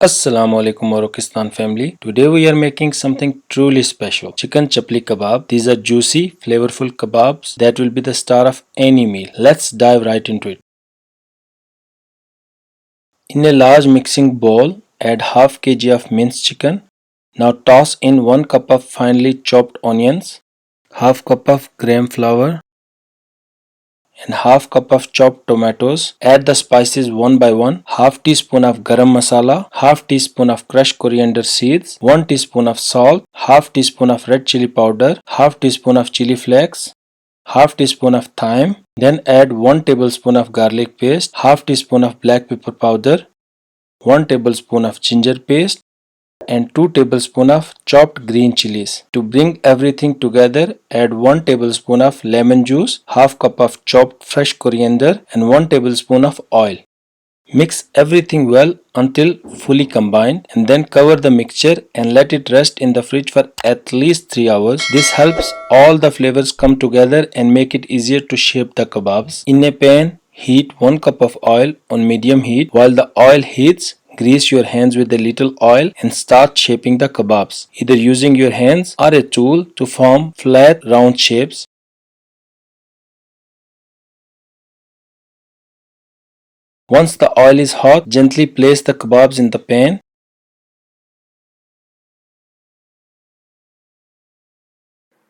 Assalamu alaikum Morokistan family. Today we are making something truly special. Chicken chapli kebab. These are juicy, flavorful kebabs that will be the star of any meal. Let's dive right into it. In a large mixing bowl, add half kg of minced chicken. Now toss in 1 cup of finely chopped onions, half cup of gram flour, and half cup of chopped tomatoes. Add the spices one by one. Half teaspoon of garam masala, half teaspoon of crushed coriander seeds, 1 teaspoon of salt, half teaspoon of red chili powder, half teaspoon of chili flakes, half teaspoon of thyme. Then add 1 tablespoon of garlic paste, half teaspoon of black pepper powder, 1 tablespoon of ginger paste, and 2 tablespoons of chopped green chilies. To bring everything together, add 1 tablespoon of lemon juice, half cup of chopped fresh coriander, and 1 tablespoon of oil. Mix everything well until fully combined and then cover the mixture and let it rest in the fridge for at least 3 hours. This helps all the flavors come together and make it easier to shape the kebabs. In a pan, heat 1 cup of oil on medium heat. While the oil heats, grease your hands with a little oil and start shaping the kebabs, either using your hands or a tool to form flat round shapes. Once the oil is hot, gently place the kebabs in the pan.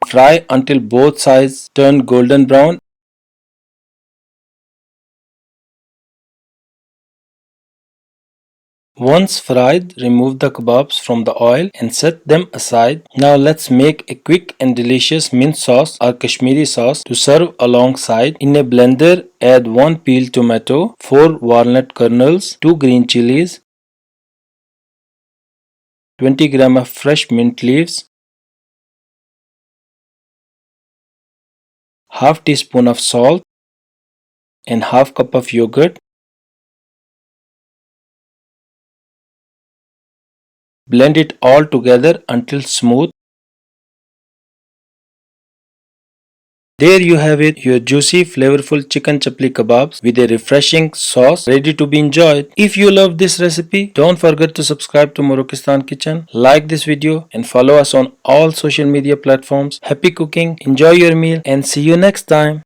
Fry until both sides turn golden brown. Once fried, remove the kebabs from the oil and set them aside. Now let's make a quick and delicious mint sauce or Kashmiri sauce to serve alongside. In a blender, add 1 peeled tomato, 4 walnut kernels, 2 green chilies, 20 gram of fresh mint leaves, half teaspoon of salt, and half cup of yogurt. Blend it all together until smooth. There you have it, your juicy, flavorful chicken chapli kebabs with a refreshing sauce ready to be enjoyed. If you love this recipe, don't forget to subscribe to Morokistan Kitchen, like this video and follow us on all social media platforms. Happy cooking, enjoy your meal and see you next time.